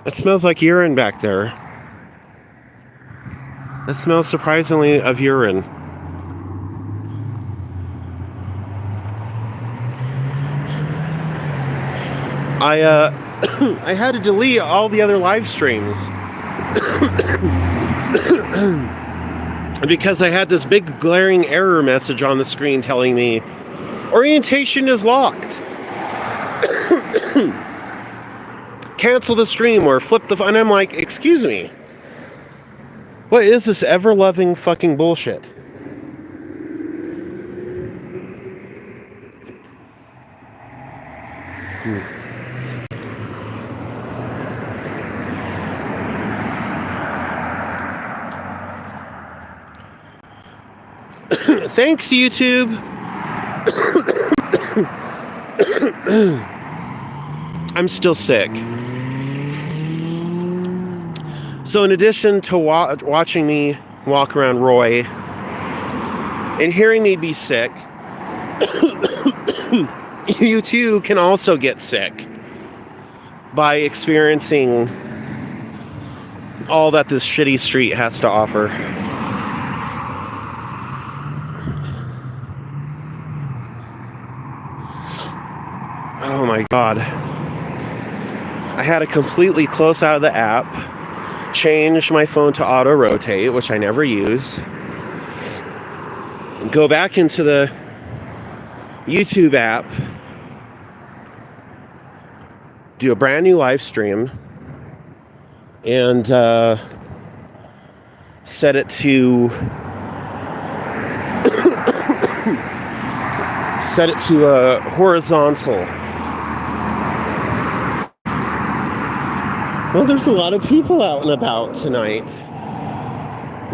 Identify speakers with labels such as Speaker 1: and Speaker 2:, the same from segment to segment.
Speaker 1: It smells like urine back there. It smells surprisingly of urine. I had to delete all the other live streams because I had this big glaring error message on the screen telling me orientation is locked. Cancel the stream or flip the... And I'm like, excuse me. What is this ever-loving fucking bullshit? Thanks, YouTube. I'm still sick. So in addition to watching me walk around Roy and hearing me be sick, you too can also get sick by experiencing all that this shitty street has to offer. Oh my god. I had to completely close out of the app, change my phone to auto rotate, which I never use, go back into the YouTube app, do a brand new live stream, and set it to horizontal. Well, there's a lot of people out and about tonight.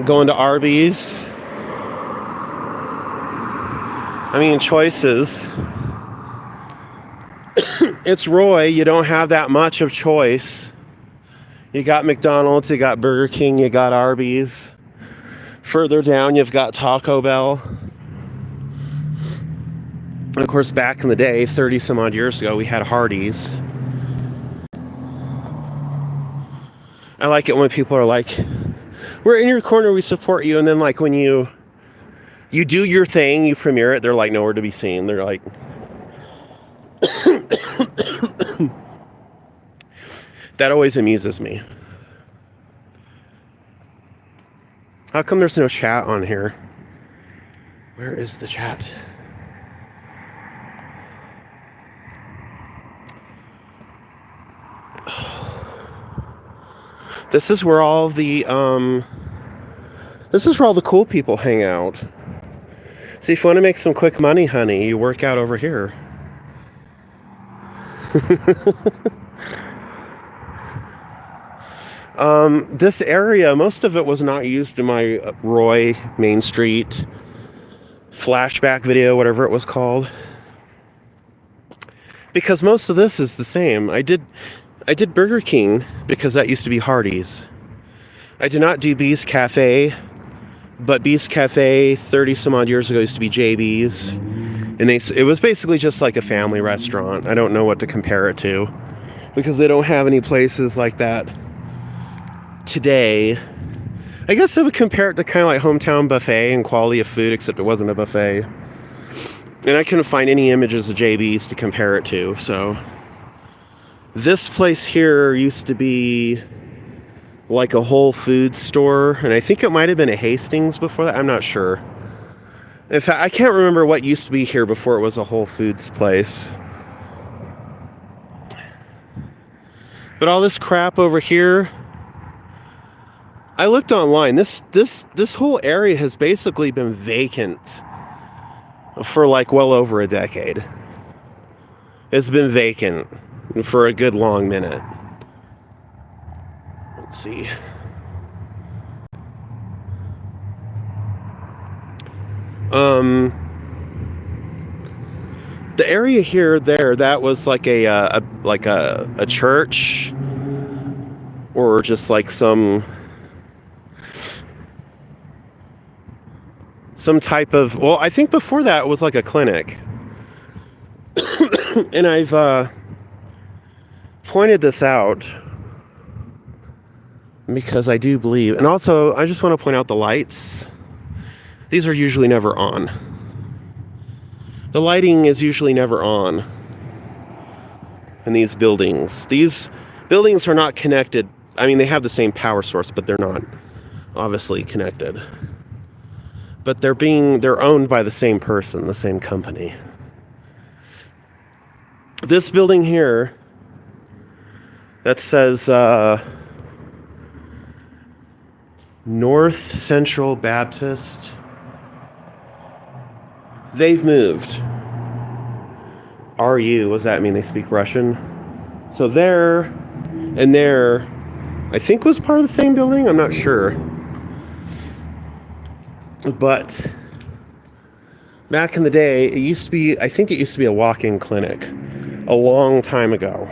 Speaker 1: Going to Arby's. I mean, choices. It's Roy. You don't have that much of choice. You got McDonald's, you got Burger King, you got Arby's. Further down, you've got Taco Bell. And of course, back in the day, 30 some odd years ago, we had Hardee's. I like it when people are like, we're in your corner, we support you. And then like when you do your thing, you premiere it, they're like nowhere to be seen. They're like, that always amuses me. How come there's no chat on here? Where is the chat? This is where all the cool people hang out. See, if you want to make some quick money, honey, you work out over here. This area, most of it was not used in my Roy Main Street flashback video, whatever it was called. Because most of this is the same. I did Burger King because that used to be Hardee's. I did not do Beast Cafe, but Beast Cafe 30 some odd years ago used to be JB's. And it was basically just like a family restaurant. I don't know what to compare it to because they don't have any places like that today. I guess I would compare it to kind of like Hometown Buffet and quality of food, except it wasn't a buffet. And I couldn't find any images of JB's to compare it to, so... This place here used to be like a Whole Foods store, and I think it might have been a Hastings before that. I'm not sure. In fact, I can't remember what used to be here before it was a Whole Foods place. But all this crap over here, I looked online. This whole area has basically been vacant for like well over a decade. It's been vacant for a good long minute. Let's see. The area here, that was like a church, or just like some type of. Well, I think before that it was like a clinic, and I've pointed this out because I do believe, and also I just want to point out the lights. These are usually never on. The lighting is usually never on in these buildings. These buildings are not connected. I mean, they have the same power source, but they're not obviously connected. But they're owned by the same person, the same company. This building here that says North Central Baptist, they've moved. RU, what does that mean? They speak Russian? So there and there, I think was part of the same building. I'm not sure. But back in the day, I think it used to be a walk-in clinic a long time ago.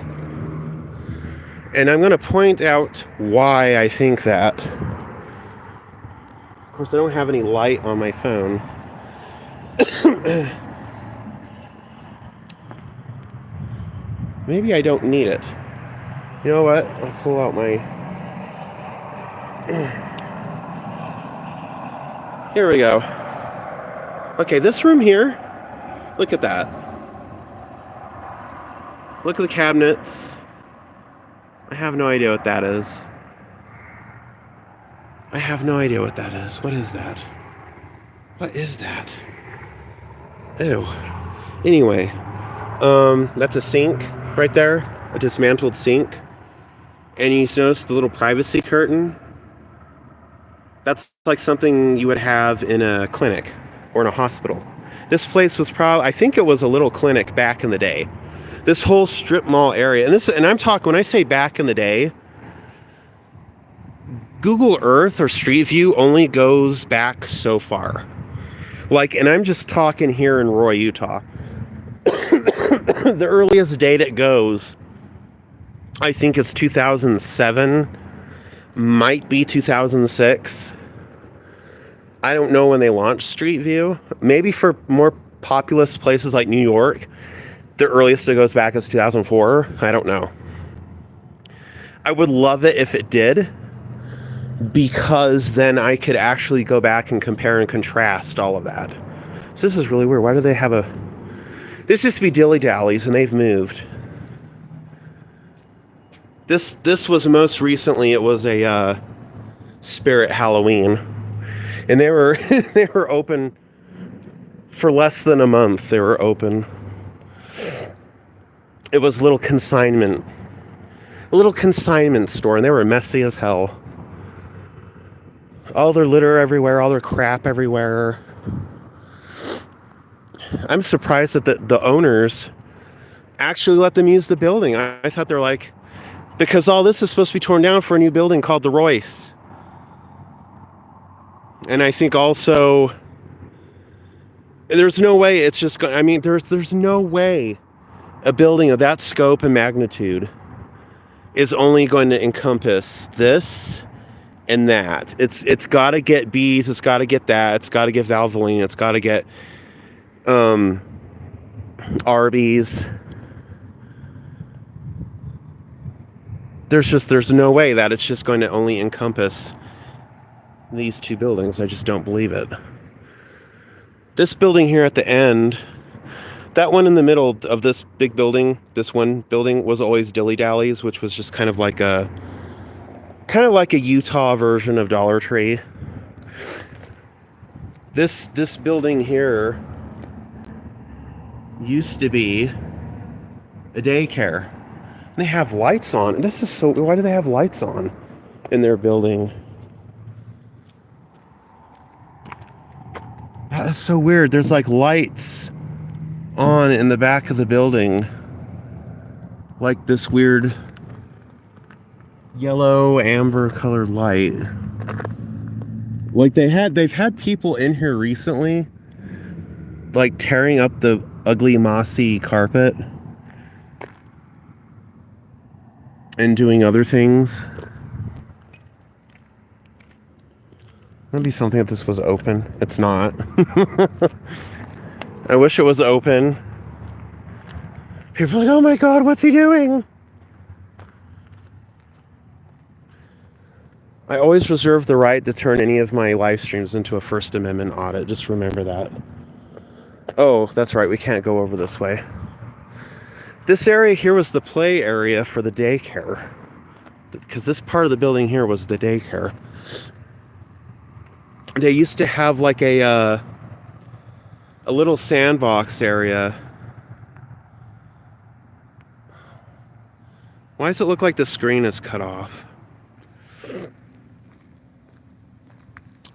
Speaker 1: And I'm going to point out why I think that. Of course, I don't have any light on my phone. Maybe I don't need it. You know what? I'll pull out my... Here we go. Okay, this room here, look at that. Look at the cabinets. I have no idea what that is. I have no idea what that is. What is that? What is that? Ew. Anyway, that's a sink right there, a dismantled sink. And you notice the little privacy curtain? That's like something you would have in a clinic or in a hospital. This place was I think it was a little clinic back in the day. This whole strip mall area, and I'm talking, when I say back in the day, Google Earth or Street View only goes back so far. Like, and I'm just talking here in Roy, Utah. The earliest date it goes, I think it's 2007, might be 2006. I don't know when they launched Street View. Maybe for more populous places like New York, the earliest it goes back is 2004. I don't know. I would love it if it did, because then I could actually go back and compare and contrast all of that. So this is really weird. Why do they have this used to be Dilly Dallies, and they've moved. This was most recently, it was a Spirit Halloween. And they were they were open for less than a month. They were open. It was a little consignment store, and they were messy as hell. All their litter everywhere, all their crap everywhere. I'm surprised that the owners actually let them use the building. I thought they're like, because all this is supposed to be torn down for a new building called the Royce. And I think also, there's no way it's just going, I mean, there's no way a building of that scope and magnitude is only going to encompass this and that. It's got to get bees, it's got to get that, it's got to get Valvoline, it's got to get Arby's. There's no way that it's just going to only encompass these two buildings. I just don't believe it. This building here at the end, that one in the middle of this big building, this one building was always Dilly Dallies, which was just kind of like a Utah version of Dollar Tree. This building here used to be a daycare. They have lights on. And this is so, why do they have lights on in their building? That is so weird. There's like lights on in the back of the building. Like this weird yellow amber colored light. Like they've had people in here recently like tearing up the ugly mossy carpet and doing other things. That'd be something if this was open. It's not. I wish it was open. People are like, oh my god, what's he doing? I always reserve the right to turn any of my live streams into a First Amendment audit. Just remember that. Oh, that's right. We can't go over this way. This area here was the play area for the daycare. Because this part of the building here was the daycare. They used to have like a little sandbox area. Why does it look like the screen is cut off?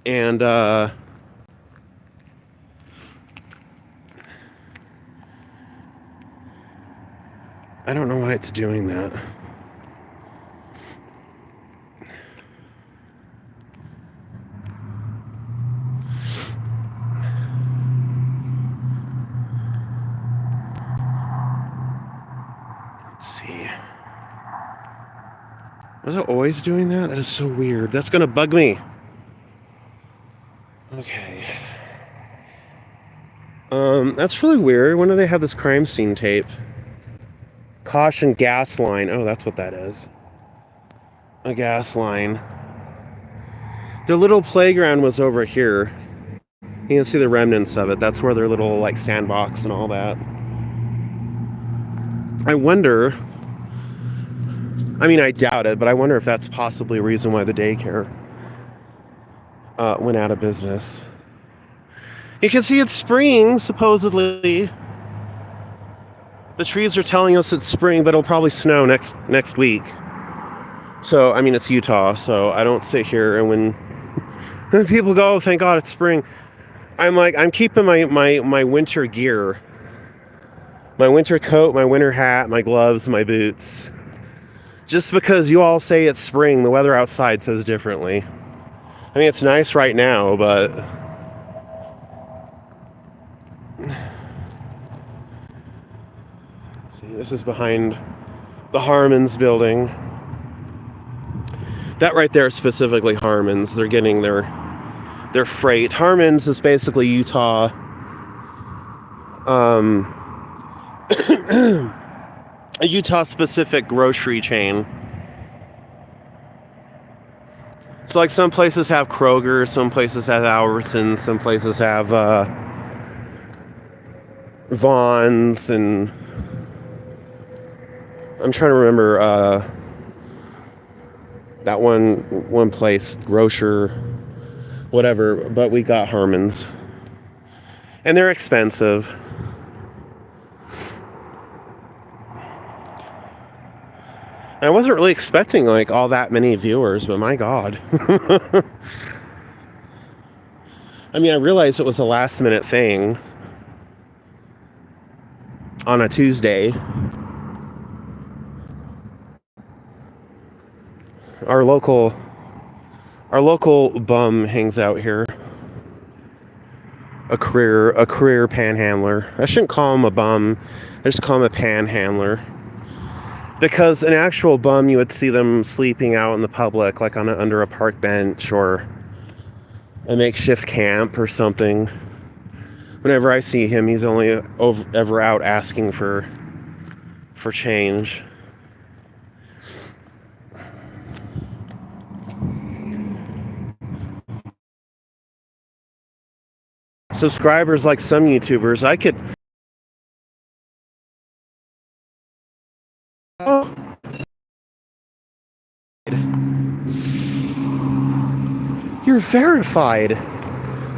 Speaker 1: And I don't know why it's doing that. Let's see. Was it always doing that? That is so weird. That's gonna bug me. Okay. That's really weird. When do they have this crime scene tape? Caution gas line. Oh, that's what that is. A gas line. Their little playground was over here. You can see the remnants of it. That's where their little like sandbox and all that. I wonder, I mean, I doubt it, but I wonder if that's possibly a reason why the daycare went out of business. You can see it's spring, supposedly. The trees are telling us it's spring, but it'll probably snow next week. So, I mean, it's Utah, so I don't sit here and when people go, oh, thank God it's spring, I'm like, I'm keeping my winter gear. My winter coat, my winter hat, my gloves, my boots. Just because you all say it's spring, the weather outside says differently. I mean, it's nice right now, but... See, this is behind the Harmons building. That right there is specifically Harmons. They're getting their freight. Harmons is basically Utah. A Utah-specific grocery chain. So, like, some places have Kroger, some places have Albertsons, some places have Vons, and I'm trying to remember that one place, grocer, whatever. But we got Harmons, and they're expensive. I wasn't really expecting like all that many viewers, but my God. I mean, I realized it was a last minute thing on a Tuesday. Our local bum hangs out here. A career panhandler. I shouldn't call him a bum. I just call him a panhandler. Because an actual bum, you would see them sleeping out in the public, like under a park bench or a makeshift camp or something. Whenever I see him, he's only ever out asking for change. Subscribers like some YouTubers, I could... You're verified.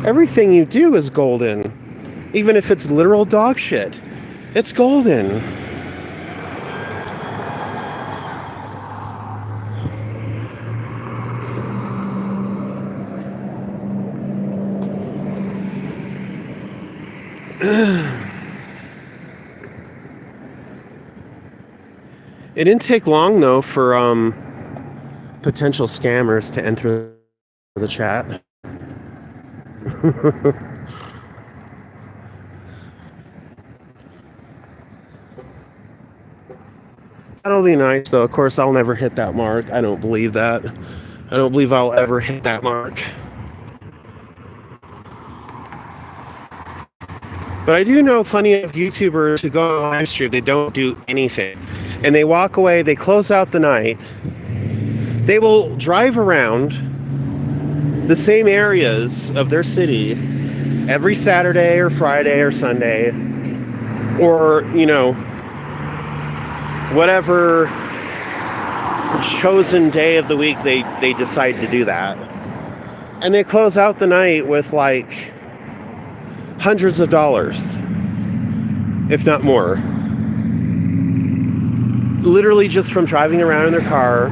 Speaker 1: Everything you do is golden. Even if it's literal dog shit. It's golden. It didn't take long though for potential scammers to enter the chat. That'll be nice though. Of course, I'll never hit that mark. I don't believe that. I don't believe I'll ever hit that mark. But I do know plenty of YouTubers who go on live stream, they don't do anything. And they walk away, they close out the night. They will drive around the same areas of their city every Saturday or Friday or Sunday, or, whatever chosen day of the week they decide to do that. And they close out the night with like hundreds of dollars, if not more. Literally just from driving around in their car,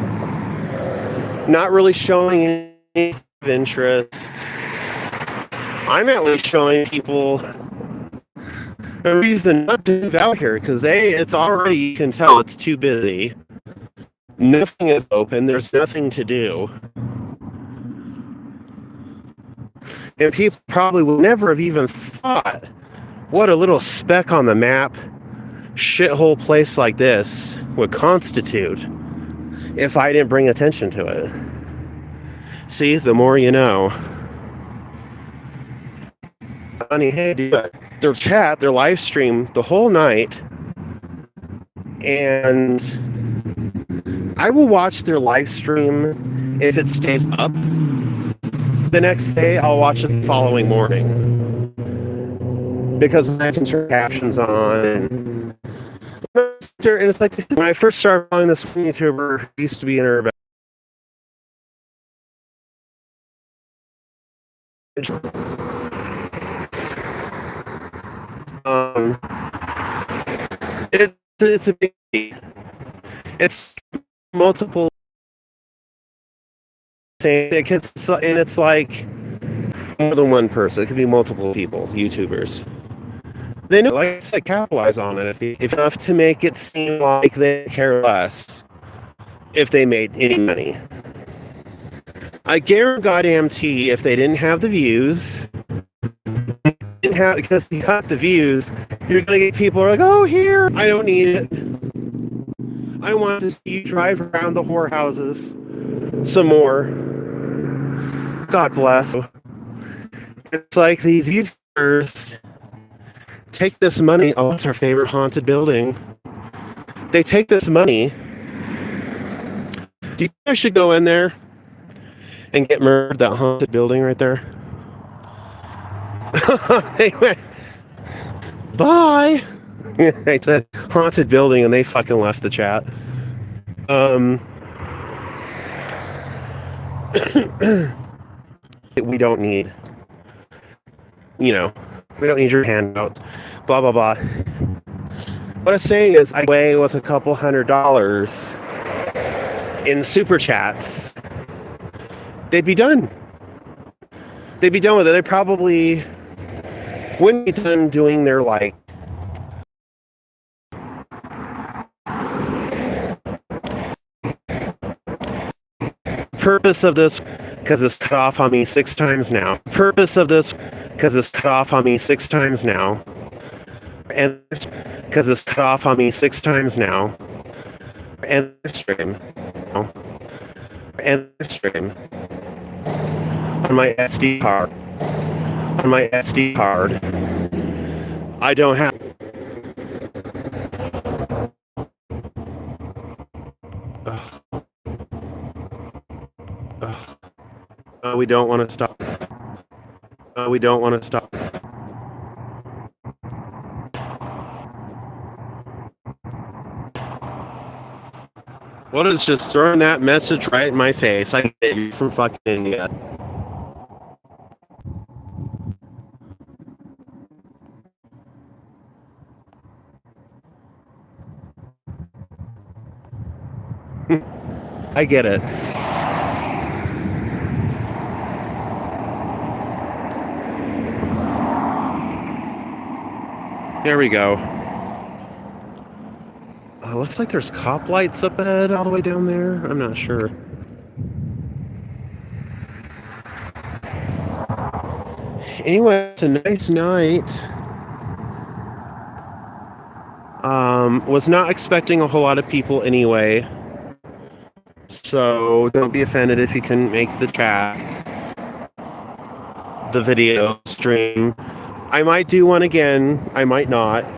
Speaker 1: not really showing any interest. I'm at least showing people a reason not to move out here, because it's already, you can tell it's too busy. Nothing is open. There's nothing to do. And people probably would never have even thought what a little speck on the map shithole place like this would constitute if I didn't bring attention to it. See, the more you know. Honey, hey, their chat, their live stream the whole night, and I will watch their live stream if it stays up. The next day, I'll watch it the following morning, because I can turn captions on. And it's like, when I first started following this YouTuber who used to be in urban, it's a big deal. It's multiple same, and it's like more than one person. It could be multiple people, YouTubers. They know, like I said, capitalize on it if enough to make it seem like they care less if they made any money. I guarantee if they didn't have the views, because they got the views, you're gonna get people who are like, oh, here, I don't need it. I want to see you drive around the whorehouses some more. God bless. It's like these YouTubers take this money. Oh, it's our favorite haunted building. They take this money. Do you think I should go in there and get murdered, that haunted building right there? They went, bye. I said haunted building, and they fucking left the chat. We don't need, we don't need your handouts, blah, blah, blah. What I'm saying is, I away with a couple $100 in super chats, they'd be done. They'd be done with it. They probably wouldn't be done doing their, like, purpose of this, because it's cut off on me 6 times now. Purpose of this, because it's cut off on me 6 times now. And because it's cut off on me 6 times now. And stream. And stream. On my SD card. On my SD card. I don't have. We don't want to stop. We don't want to stop. What is just throwing that message right in my face? I get you from fucking India. I get it. There we go. Looks like there's cop lights up ahead all the way down there. I'm not sure. Anyway, it's a nice night. Was not expecting a whole lot of people anyway. So don't be offended if you couldn't make the chat. The video stream. I might do one again. I might not.